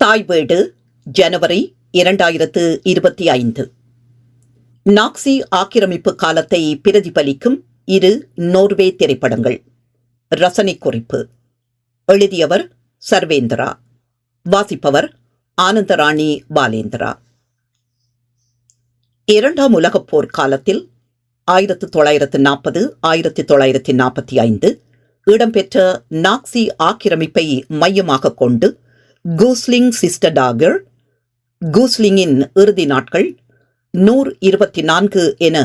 தாய் வீடு ஜனவரி 2025. நாக்சி ஆக்கிரமிப்பு காலத்தை பிரதிபலிக்கும் இரு நோர்வே திரைப்படங்கள். ரசனை குறிப்பு. எழுதியவர் சர்வேந்திரா. வாசிப்பவர் ஆனந்தராணி பாலேந்திரா. இரண்டாம் உலகப் போர் காலத்தில் 1940-1945 இடம்பெற்ற நாக்சி ஆக்கிரமிப்பை மையமாக கொண்டு கூஸ்லிங் சிஸ்டர்டாகர், கூஸ்லிங்கின் இறுதி நாட்கள், 124 என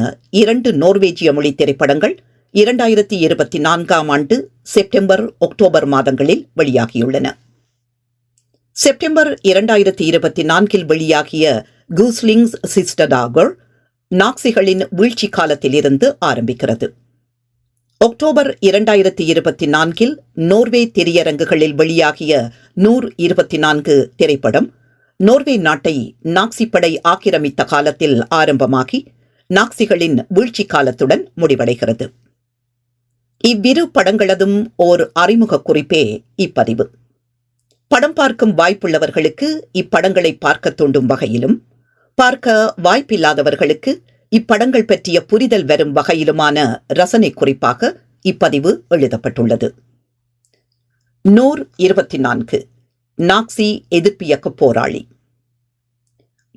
2 நோர்வேஜிய மொழி திரைப்படங்கள் 2024ஆம் ஆண்டு செப்டம்பர் அக்டோபர் மாதங்களில் வெளியாகியுள்ளன. செப்டம்பர் 2024 வெளியாகிய கூஸ்லிங்ஸ் சிஸ்டர்டாகர் நாக்சிகளின் வீழ்ச்சி காலத்திலிருந்து ஆரம்பிக்கிறது. அக்டோபர் 2024 நோர்வே திரையரங்குகளில் வெளியாகிய 124 திரைப்படம் நோர்வே நாட்டை நாக்சி படை ஆக்கிரமித்த காலத்தில் ஆரம்பமாகி நாக்சிகளின் வீழ்ச்சி காலத்துடன் முடிவடைகிறது. இவ்விரு படங்களதும் ஓர் அறிமுக குறிப்பே இப்பதிவு. படம் பார்க்கும் வாய்ப்புள்ளவர்களுக்கு இப்படங்களை பார்க்க தூண்டும் வகையிலும், பார்க்க வாய்ப்பில்லாதவர்களுக்கு இப்படங்கள் பற்றிய புரிதல் வரும் வகையிலுமான ரசனை குறிப்பாக இப்பதிவு எழுதப்பட்டுள்ளது. 124 நாக்சி எதிர்ப்பியக்க போராளி.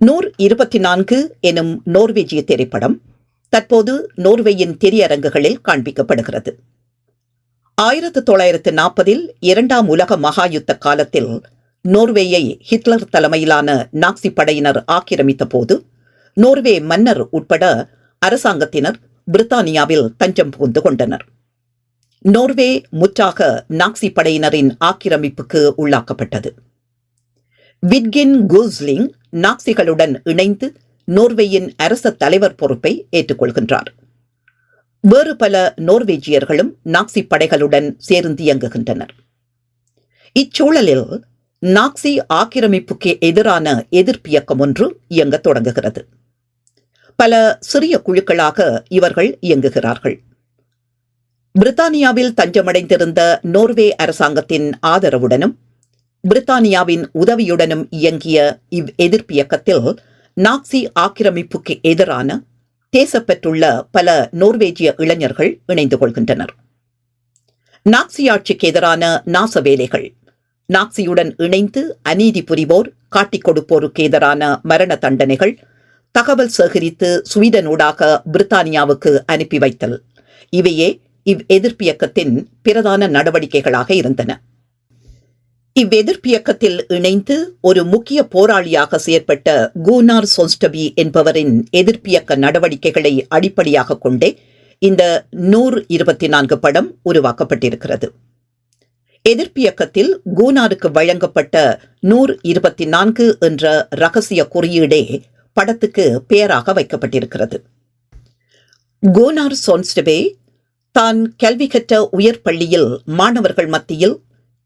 124 எனும் நோர்வேஜிய திரைப்படம் தற்போது நோர்வேயின் திரையரங்குகளில் காண்பிக்கப்படுகிறது. 1940 இரண்டாம் உலக மகாயுத்த காலத்தில் நோர்வேயை ஹிட்லர் தலைமையிலான நாக்சி படையினர் ஆக்கிரமித்த போது நோர்வே மன்னர் உட்பட அரசாங்கத்தினர் பிரித்தானியாவில் தஞ்சம் புகுந்து கொண்டனர். நோர்வே முற்றாக நாக்சி படையினரின் ஆக்கிரமிப்புக்கு உள்ளாக்கப்பட்டது. விட்கின் கூஸ்லிங் நாக்சிகளுடன் இணைந்து நோர்வேயின் அரச தலைவர் பொறுப்பை ஏற்றுக்கொள்கின்றார். வேறு பல நோர்வேஜியர்களும் நாக்சி படைகளுடன் சேர்ந்து இயங்குகின்றனர். இச்சூழலில் நாக்சி ஆக்கிரமிப்புக்கு எதிரான எதிர்ப்பியக்கம் ஒன்று இயங்கத் தொடங்குகிறது. பல சிறிய குழுக்களாக இவர்கள் இயங்குகிறார்கள். பிரித்தானியாவில் தஞ்சமடைந்திருந்த நோர்வே அரசாங்கத்தின் ஆதரவுடனும் பிரித்தானியாவின் உதவியுடனும் இயங்கிய இவ் எதிர்ப்பியக்கத்தில் நாக்சி ஆக்கிரமிப்புக்கு எதிரான தேசப்பற்றுள்ள பல நோர்வேஜிய இளைஞர்கள் இணைந்து கொள்கின்றனர். நாக்சி ஆட்சிக்கு எதிரான நாச வேலைகள், நாக்சியுடன் இணைந்து அநீதி புரிவோர் காட்டிக் கொடுப்போருக்கு எதிரான மரண தண்டனைகள், தகவல் சேகரித்து ஸ்வீடனூடாக பிரித்தானியாவுக்கு அனுப்பி வைத்தல், இவையே இவ் எதிர்ப்பியக்கத்தின் பிரதான நடவடிக்கைகளாக இருந்தன. இவ்வெதிர்ப்பியக்கத்தில் இணைந்து ஒரு முக்கிய போராளியாக செயற்பட்ட கூனார் சோன்ஸ்டபி என்பவரின் எதிர்ப்பியக்க நடவடிக்கைகளை அடிப்படையாக கொண்டே இந்த 124 படம் உருவாக்கப்பட்டிருக்கிறது. எதிர்ப்பியக்கத்தில் கூனாருக்கு வழங்கப்பட்ட 124 என்ற இரகசிய குறியீடே படத்துக்கு பெயராக வைக்கப்பட்டிருக்கிறது. கூனார் சோன்ஸ்டபே தான் கல்வி கற்ற உயர் பள்ளியில் மாணவர்கள் மத்தியில்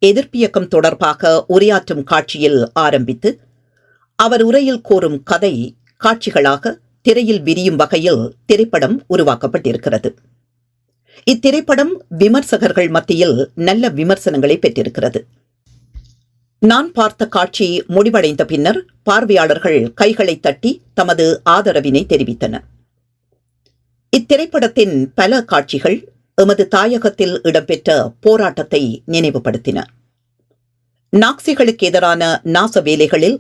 எதிர்ப்பியக்கம் தொடர்பாக உரையாற்றும் காட்சியில் ஆரம்பித்து அவர் உரையில் கூறும் கதை காட்சிகளாக திரையில் விரியும் வகையில் திரைப்படம் உருவாக்கப்பட்டிருக்கிறது. இத்திரைப்படம் விமர்சகர்கள் மத்தியில் நல்ல விமர்சனங்களை பெற்றிருக்கிறது. நான் பார்த்த காட்சி முடிவடைந்த பின்னர் பார்வையாளர்கள் கைகளை தட்டி தமது ஆதரவினை தெரிவித்தனர். இத்திரைப்படத்தின் பல காட்சிகள் எமது தாயகத்தில் இடம்பெற்ற போராட்டத்தை நினைவுபடுத்தின. நாக்சிகளுக்கு எதிரான நாச வேலைகளில்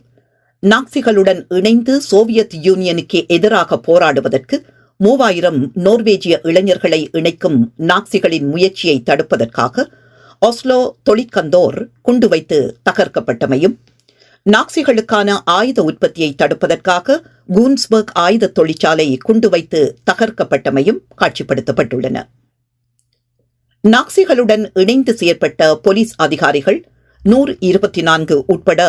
நாக்சிகளுடன் இணைந்து சோவியத் யூனியனுக்கு எதிராக போராடுவதற்கு 3000 நோர்வேஜிய இளைஞர்களை இணைக்கும் நாக்சிகளின் முயற்சியை தடுப்பதற்காக ஒஸ்லோ தொழிற்கந்தோர் குண்டு வைத்து தகர்க்கப்பட்டமையும், நாக்சிகளுக்கான ஆயுத உற்பத்தியை தடுப்பதற்காக கூன்ஸ்பர்க் ஆயுத தொழிற்சாலை குண்டு வைத்து தகர்க்கப்பட்டமையும் காட்சிப்படுத்தப்பட்டுள்ளன. நாக்சிகளுடன் இணைந்து செயற்பட்ட போலீஸ் அதிகாரிகள் 124 உட்பட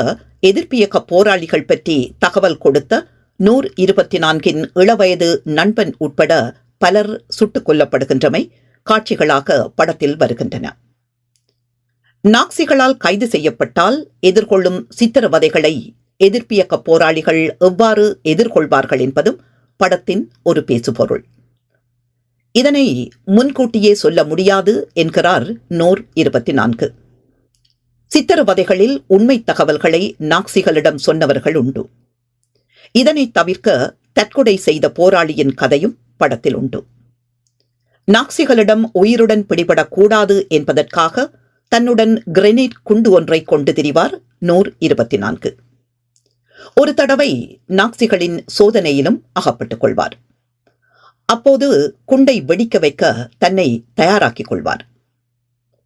எதிர்ப்பியக்க போராளிகள் பற்றி தகவல் கொடுத்த 124 இளவயது நண்பன் உட்பட பலர் சுட்டுக் கொல்லப்படுகின்றமை காட்சிகளாக படத்தில் வருகின்றன. நாக்சிகளால் கைது செய்யப்பட்டால் எதிர்கொள்ளும் சித்திரவதைகளை எதிர்ப்பியக்க போராளிகள் எவ்வாறு எதிர்கொள்வார்கள் என்பதும் படத்தின் ஒரு பேசுபொருள். இதனை முன்கூட்டியே சொல்ல முடியாது என்கிறார் நோர் 24. சித்திரவதைகளில் உண்மை தகவல்களை நாக்சிகளிடம் சொன்னவர்கள் உண்டு. இதனை தவிர்க்க தற்கொலை செய்த போராளியின் கதையும் படத்தில் உண்டு. நாக்சிகளிடம் உயிருடன் பிடிபடக்கூடாது என்பதற்காக தன்னுடன் கிரெனேட் குண்டு ஒன்றை கொண்டு திரிவார் நூர் 24. ஒரு தடவை நாக்சிகளின் சோதனையிலும் அகப்பட்டுக் கொள்வார். அப்போது குண்டை வெடிக்க வைக்க தன்னை தயாராக்கிக் கொள்வார்.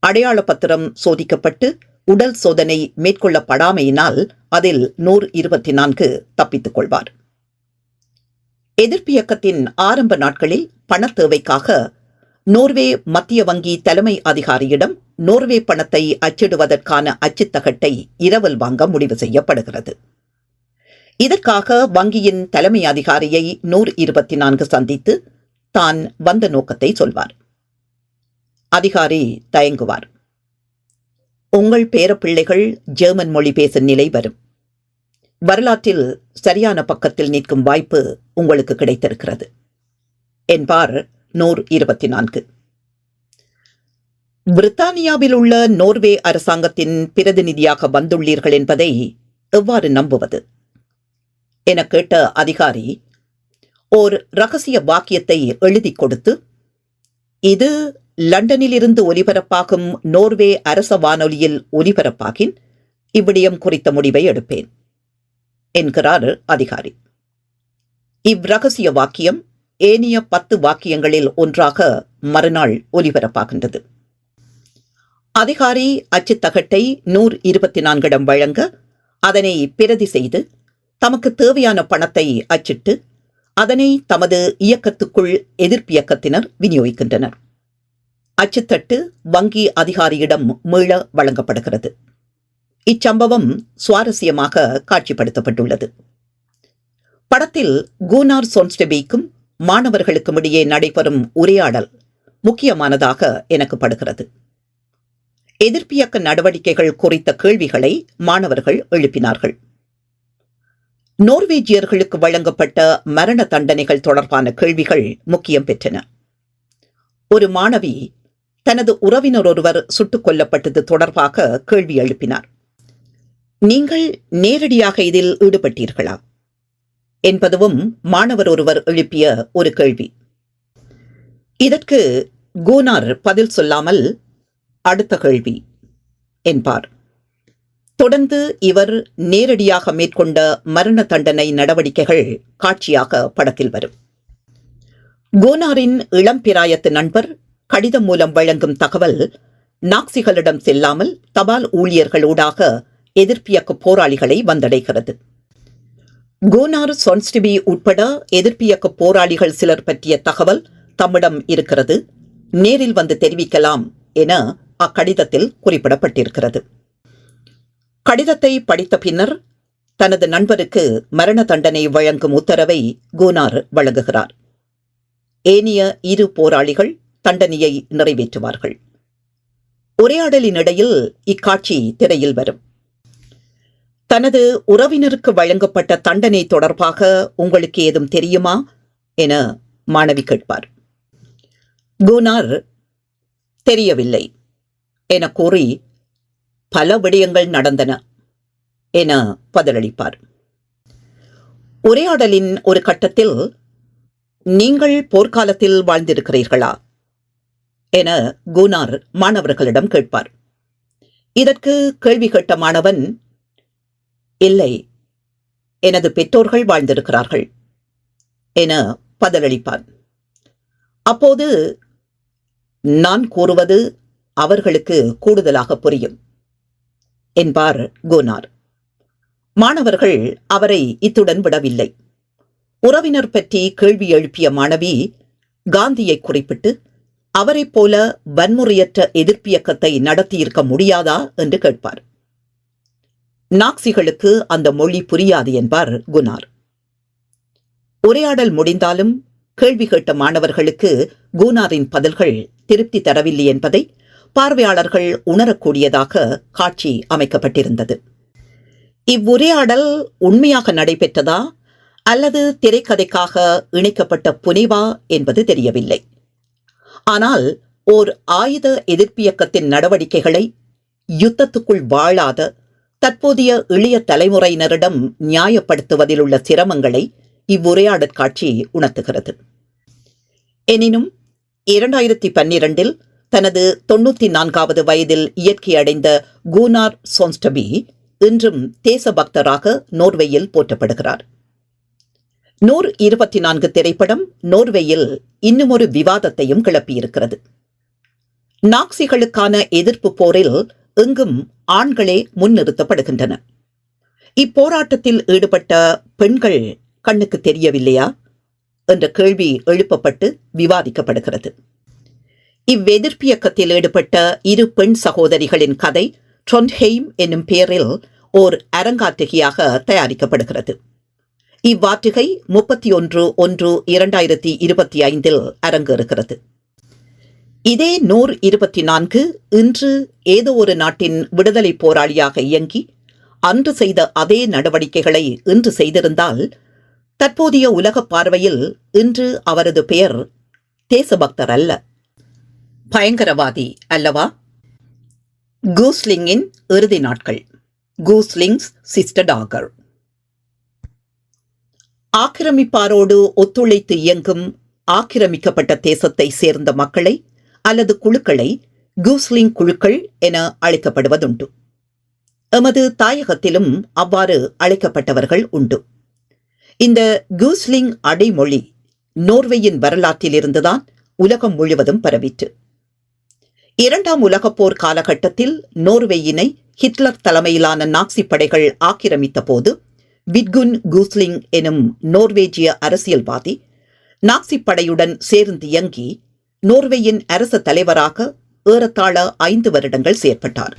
அடையாள பத்திரம் சோதிக்கப்பட்டு உடல் சோதனை மேற்கொள்ளப்படாமையினால் அதில் நூர் 24 தப்பித்துக் கொள்வார். எதிர்ப்பியக்கத்தின் ஆரம்ப நாட்களில் பண தேவைக்காக நோர்வே மத்திய வங்கி தலைமை அதிகாரியிடம் நோர்வே பணத்தை அச்சிடுவதற்கான அச்சுத்தகட்டை இரவல் வாங்க முடிவு செய்யப்படுகிறது. இதற்காக வங்கியின் தலைமை அதிகாரியை நூர் 24 சந்தித்து தான் வந்த நோக்கத்தை சொல்வார். அதிகாரி தயங்குவார். உங்கள் பேரப்பிள்ளைகள் ஜெர்மன் மொழி பேசும் நிலை வரும். வரலாற்றில் சரியான பக்கத்தில் நிற்கும் வாய்ப்பு உங்களுக்கு கிடைத்திருக்கிறது என்பார் நூர் 24. பிரித்தானியாவில் உள்ள நோர்வே அரசாங்கத்தின் பிரதிநிதியாக வந்துள்ளீர்கள் என்பதை எவ்வாறு நம்புவது என கேட்ட அதிகாரி ஓர் இரகசிய வாக்கியத்தை எழுதி கொடுத்து, இது லண்டனில் இருந்து ஒலிபரப்பாகும் நோர்வே அரச வானொலியில் ஒலிபரப்பாகின் இவ்விடயம் குறித்த முடிவை எடுப்பேன் என்கிறார் அதிகாரி. இவ்ரகசிய வாக்கியம் ஏனைய 10 வாக்கியங்களில் ஒன்றாக மறுநாள் ஒலிபரப்பாகின்றது. அதிகாரி அச்சுத்தகட்டை நூர் 24 வழங்க அதனை பிரதி செய்து தமக்கு தேவையான பணத்தை அச்சிட்டு அதனை தமது இயக்கத்துக்குள் எதிர்ப்பியக்கத்தினர் விநியோகிக்கின்றனர். அச்சுத்தட்டு வங்கி அதிகாரியிடம் மீள வழங்கப்படுகிறது. இச்சம்பவம் சுவாரஸ்யமாக காட்சிப்படுத்தப்பட்டுள்ளது. படத்தில் கூனார் சோன்ஸ்டெபீக்கும் மாணவர்களுக்கும் இடையே நடைபெறும் உரையாடல் முக்கியமானதாக எனக்கு படுகிறது. எதிர்ப்பியக்க நடவடிக்கைகள் குறித்த கேள்விகளை மாணவர்கள் எழுப்பினார்கள். நோர்வேஜியர்களுக்கு வழங்கப்பட்ட மரண தண்டனைகள் தொடர்பான கேள்விகள் முக்கியம் பெற்றன. ஒரு மாணவி தனது உறவினர் ஒருவர் சுட்டுக் கொல்லப்பட்டது தொடர்பாக கேள்வி எழுப்பினார். நீங்கள் நேரடியாக இதில் ஈடுபட்டீர்களா என்பதும் மாணவர் ஒருவர் எழுப்பிய ஒரு கேள்வி. இதற்கு கூனார் பதில் சொல்லாமல் அடுத்த கேள்வி என்பார். தொடர்ந்து இவர் நேரடியாக மேற்கொண்ட மரண தண்டனை நடவடிக்கைகள் காட்சியாக படத்தில் வரும். கூனாரின் இளம்பிராயத்து நண்பர் கடிதம் மூலம் வழங்கும் தகவல் நாக்சிகளிடம் செல்லாமல் தபால் ஊழியர்களூடாக எதிர்ப்பியக்க போராளிகளை வந்தடைகிறது. கூனார் சோன்ஸ்டெபி உட்பட எதிர்ப்பியக்க போராளிகள் சிலர் பற்றிய தகவல் தம்மிடம் இருக்கிறது, நேரில் வந்து தெரிவிக்கலாம் என அக்கடிதத்தில் குறிப்பிடப்பட்டிருக்கிறது. கடிதத்தை படித்த பின்னர் தனது நண்பருக்கு மரண தண்டனை வழங்கும் உத்தரவை கூனார் வழங்குகிறார். ஏனைய 2 போராளிகள் தண்டனையை நிறைவேற்றுவார்கள். உரையாடலின் இடையில் இக்காட்சி திரையில் வரும். தனது உறவினருக்கு வழங்கப்பட்ட தண்டனை தொடர்பாக உங்களுக்கு ஏதும் தெரியுமா என மாணவி கேட்பார். கூனார் தெரியவில்லை என கூறி பல விடயங்கள் நடந்தன என பதிலளிப்பார். உரையாடலின் ஒரு கட்டத்தில் நீங்கள் போர்க்காலத்தில் வாழ்ந்திருக்கிறீர்களா என கூனார் மாணவர்களிடம் கேட்பார். இதற்கு கேள்வி கேட்ட மாணவன், இல்லை, எனது பெற்றோர்கள் வாழ்ந்திருக்கிறார்கள் என பதிலளிப்பான். அப்போது நான் கூறுவது அவர்களுக்கு கூடுதலாக புரியும் என்பார் கூனார். மாணவர்கள் அவரை இத்துடன் விடவில்லை. உறவினர் பற்றி கேள்வி எழுப்பிய மாணவி காந்தியை குறிப்பிட்டு அவரைப் போல வன்முறையற்ற எதிர்ப்பியக்கத்தை நடத்தியிருக்க முடியாதா என்று கேட்பார். நாக்சிகளுக்கு அந்த மொழி புரியாது என்பார் கூனார். உரையாடல் முடிந்தாலும் கேள்வி கேட்ட மாணவர்களுக்கு கூனாரின் பதில்கள் திருப்தி தரவில்லை என்பதை பார்வையாளர்கள் உணரக்கூடியதாக காட்சி அமைக்கப்பட்டிருந்தது. இவ்வுரையாடல் உண்மையாக நடைபெற்றதா அல்லது திரைக்கதைக்காக இணைக்கப்பட்ட புனைவா என்பது தெரியவில்லை. ஆனால் ஓர் ஆயுத எதிர்ப்பியக்கத்தின் நடவடிக்கைகளை யுத்தத்துக்குள் வாழாத தற்போதைய இளைய தலைமுறையினரிடம் நியாயப்படுத்துவதில் உள்ள சிரமங்களை இவ்வுரையாடற் காட்சி உணர்த்துகிறது. எனினும் 2012 தனது 94வது வயதில் இயற்கை அடைந்த கூனார் சோன்ஸ்டபி இன்றும் தேசபக்தராக நோர்வேயில் போற்றப்படுகிறார். 124 திரைப்படம் நோர்வேயில் இன்னுமொரு விவாதத்தையும் கிளப்பியிருக்கிறது. நாக்சிகளுக்கான எதிர்ப்பு போரில் எங்கும் ஆண்களே முன்னிறுத்தப்படுகின்றனர். இப்போராட்டத்தில் ஈடுபட்ட பெண்கள் கண்ணுக்கு தெரியவில்லையா என்ற கேள்வி எழுப்பப்பட்டு விவாதிக்கப்படுகிறது. இவ்வெதிர்ப்பியக்கத்தில் ஈடுபட்ட இரு பெண் சகோதரிகளின் கதை ட்ரொண்ட்ஹெய்ம் என்னும் பெயரில் ஓர் அரங்காற்றுகையாக தயாரிக்கப்படுகிறது. இவ்வாற்றுகை 31/1/2025 அரங்கேறுகிறது. இதே 124 இன்று ஏதோ ஒரு நாட்டின் விடுதலை போராளியாக இயங்கி அன்று செய்த அதே நடவடிக்கைகளை இன்று செய்திருந்தால் தற்போதைய உலக பார்வையில் இன்று அவரது பெயர் தேசபக்தர் அல்ல, பயங்கரவாதி அல்லவா? கூஸ்லிங்கின் இறுதி நாட்கள். கூஸ்லிங்ஸ் சிஸ்டர் டாகர். ஆக்கிரமிப்பாரோடு ஒத்துழைத்து இயங்கும் ஆக்கிரமிக்கப்பட்ட தேசத்தை சேர்ந்த மக்களை அல்லது குழுக்களை கூஸ்லிங் குழுக்கள் என அழைக்கப்படுவதுண்டு. எமது தாயகத்திலும் அவ்வாறு அழைக்கப்பட்டவர்கள் உண்டு. இந்த கூஸ்லிங் அடைமொழி நோர்வேயின் வரலாற்றில் இருந்துதான் உலகம் முழுவதும் பரவிற்று. 2ஆம் உலகப் போர் காலகட்டத்தில் நோர்வேயினை ஹிட்லர் தலைமையிலான நாக்சி படைகள் ஆக்கிரமித்த போது விட்குன் கூஸ்லிங் எனும் நோர்வேஜிய அரசியல்வாதி நாக்சி படையுடன் சேர்ந்து இயங்கி நோர்வேயின் அரச தலைவராக ஏறத்தாழ 5 வருடங்கள் செயற்பட்டார்.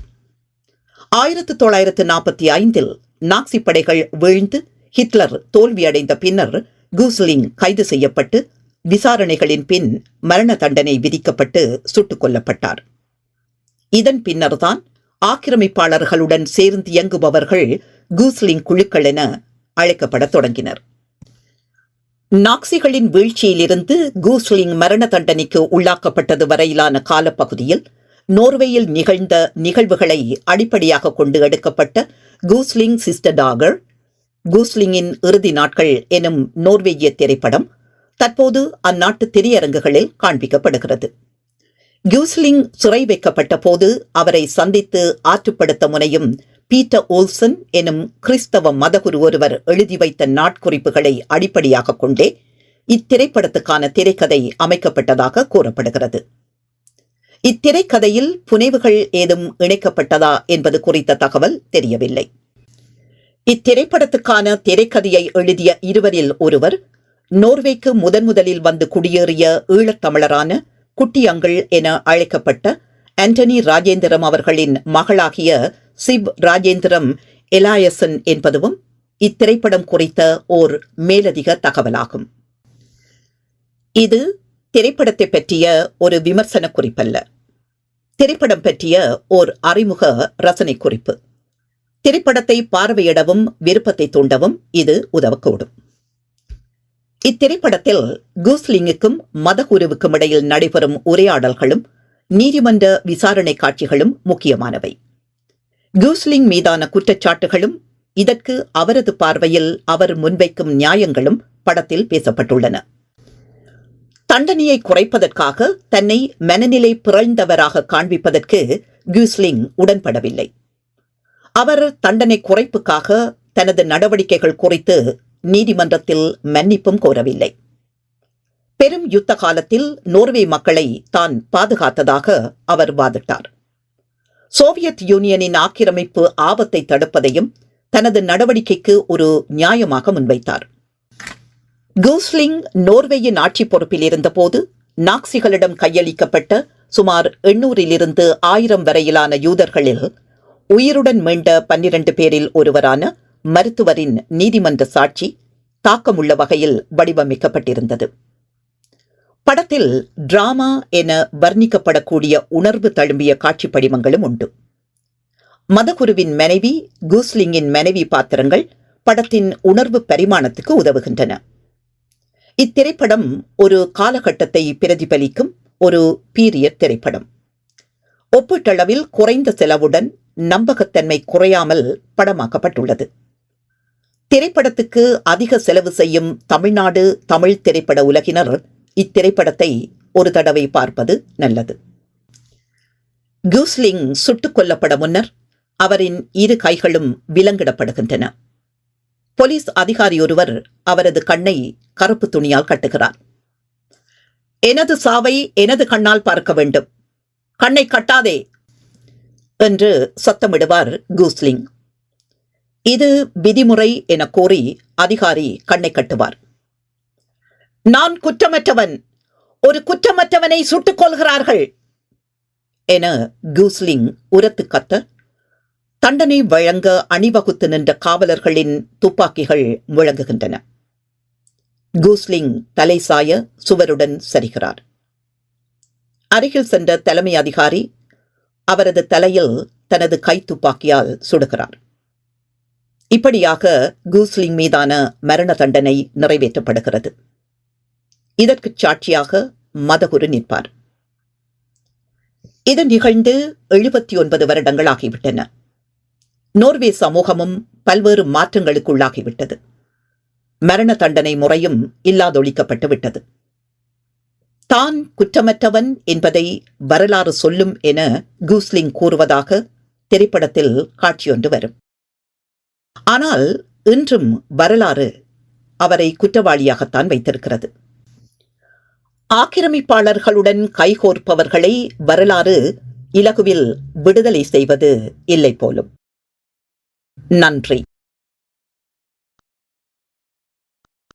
1945 நாக்சி படைகள் வீழ்ந்து ஹிட்லர் தோல்வியடைந்த பின்னர் கூஸ்லிங் கைது செய்யப்பட்டு விசாரணைகளின் பின் மரண தண்டனை விதிக்கப்பட்டு சுட்டுக் கொல்லப்பட்டார். இதன் பின்னர்தான் ஆக்கிரமிப்பாளர்களுடன் சேர்ந்து இயங்குபவர்கள் கூஸ்லிங் குழுக்கள் என அழைக்கப்படத் தொடங்கினர். நாக்சிகளின் வீழ்ச்சியிலிருந்து கூஸ்லிங் மரண தண்டனைக்கு உள்ளாக்கப்பட்டது வரையிலான காலப்பகுதியில் நோர்வேயில் நிகழ்ந்த நிகழ்வுகளை அடிப்படையாக கொண்டு எடுக்கப்பட்ட கூஸ்லிங் சிஸ்டர் டாகர், கூஸ்லிங்கின் இறுதி நாட்கள் எனும் நோர்வேஜிய திரைப்படம் தற்போது அந்நாட்டு திரையரங்குகளில் காண்பிக்கப்படுகிறது. கூஸ்லிங் சிறை வைக்கப்பட்ட போது அவரை சந்தித்து ஆற்றுப்படுத்த முனையும் பீட்டர் ஓல்சன் எனும் கிறிஸ்தவ மதகுரு ஒருவர் எழுதி வைத்த நாட்குறிப்புகளை அடிப்படையாக கொண்டே இத்திரைப்படத்துக்கான திரைக்கதை அமைக்கப்பட்டதாக கூறப்படுகிறது. இத்திரைக்கதையில் புனைவுகள் ஏதும் இணைக்கப்பட்டதா என்பது குறித்த தகவல் தெரியவில்லை. இத்திரைப்படத்துக்கான திரைக்கதையை எழுதிய இருவரில் ஒருவர் நோர்வேக்கு முதலில் வந்து குடியேறிய ஈழத்தமிழரான குட்டியங்கள் என அழைக்கப்பட்ட ஆண்டனி ராஜேந்திரம் அவர்களின் மகளாகிய சிவ் ராஜேந்திரம் எலாயசன் என்பதும் இத்திரைப்படம் குறித்த ஓர் மேலதிக தகவலாகும். இது திரைப்படத்தை பற்றிய ஒரு விமர்சன குறிப்பல்ல, திரைப்படம் பற்றிய ஓர் அறிமுக ரசனை குறிப்பு. திரைப்படத்தை பார்வையிடவும் விருப்பத்தை தூண்டவும் இது உதவக்கூடும். இத்திரைப்படத்தில் கூஸ்லிங்குக்கும் மதகுருவுக்கும் இடையில் நடைபெறும் உரையாடல்களும் நீதிமன்ற விசாரணை காட்சிகளும் முக்கியமானவை. கூஸ்லிங் மீதான குற்றச்சாட்டுகளும் இதற்கு அவரது பார்வையில் அவர் முன்வைக்கும் நியாயங்களும் படத்தில் பேசப்பட்டுள்ளன. தண்டனையை குறைப்பதற்காக தன்னை மனநிலை பிறழ்ந்தவராக காண்பிப்பதற்கு கூஸ்லிங் உடன்படவில்லை. அவர் தண்டனை குறைப்புக்காக தனது நடவடிக்கைகள் குறித்து நீதிமன்றத்தில் மன்னிப்பும் கோரவில்லை. பெரும் யுத்த காலத்தில் நோர்வே மக்களை தான் பாதுகாத்ததாக அவர் வாதிட்டார். சோவியத் யூனியனின் ஆக்கிரமிப்பு ஆபத்தை தடுப்பதையும் தனது நடவடிக்கைக்கு ஒரு நியாயமாக முன்வைத்தார். கூஸ்லிங் நோர்வேயின் ஆட்சி பொறுப்பில் இருந்தபோது நாக்சிகளிடம் கையளிக்கப்பட்ட சுமார் 800 1000 வரையிலான யூதர்களில் உயிருடன் மீண்ட 12 பேரில் ஒருவரான மருத்துவரின் நீதிமன்ற சாட்சி தாக்கமுள்ள வகையில் வடிவமைக்கப்பட்டிருந்தது. படத்தில் டிராமா என வர்ணிக்கப்படக்கூடிய உணர்வு தழும்பிய காட்சி படிமங்களும் உண்டு. மதகுருவின் மனைவி, கூஸ்லிங்கின் மனைவி பாத்திரங்கள் படத்தின் உணர்வு பரிமாணத்துக்கு உதவுகின்றன. இத்திரைப்படம் ஒரு காலகட்டத்தை பிரதிபலிக்கும் ஒரு பீரியட் திரைப்படம். ஒப்பீட்டளவில் குறைந்த செலவுடன் நம்பகத்தன்மை குறையாமல் படமாக்கப்பட்டுள்ளது. திரைப்படத்துக்கு அதிக செலவு செய்யும் தமிழ்நாடு தமிழ் திரைப்பட உலகினர் இத்திரைப்படத்தை ஒரு தடவை பார்ப்பது நல்லது. கூஸ்லிங் சுட்டுக் கொல்லப்பட முன்னர் அவரின் இரு கைகளும் விலங்கிடப்படுகின்றன. போலீஸ் அதிகாரி ஒருவர் அவரது கண்ணை கருப்பு துணியால் கட்டுகிறார். எனது சாவை எனது கண்ணால் பார்க்க வேண்டும், கண்ணை கட்டாதே என்று சத்தமிடுவார் கூஸ்லிங். இது விதிமுறை என கோரி அதிகாரி கண்ணை கட்டுவார். நான் குற்றமற்றவன், ஒரு குற்றமற்றவனை சுட்டுக் கொள்கிறார்கள் என கூஸ்லிங் உரத்து கத்த தண்டனை வழங்க அணிவகுத்து நின்ற காவலர்களின் துப்பாக்கிகள் முழங்குகின்றன. கூஸ்லிங் தலை சாய சுவருடன் சரிகிறார். அருகில் சென்ற தலைமை அதிகாரி அவரது தலையில் தனது கை துப்பாக்கியால் சுடுகிறார். இப்படியாக கூஸ்லிங் மீதான மரண தண்டனை நிறைவேற்றப்படுகிறது. இதற்கு சாட்சியாக மதகுரு நிற்பார். இது நிகழ்ந்து 79 வருடங்கள் ஆகிவிட்டன. நோர்வே சமூகமும் பல்வேறு மாற்றங்களுக்குள்ளாகிவிட்டது. மரண தண்டனை முறையும் இல்லாதொழிக்கப்பட்டு விட்டது. தான் குற்றமற்றவன் என்பதை வரலாறு சொல்லும் என கூஸ்லிங் கூறுவதாக திரைப்படத்தில் காட்சியொன்று வரும். ஆனால் இன்றும் வரலாறு அவரை குற்றவாளியாகத்தான் வைத்திருக்கிறது. ஆக்கிரமிப்பாளர்களுடன் கைகோர்ப்பவர்களை வரலாறு இலகுவில் விடுதலை செய்வது இல்லை போலும். நன்றி.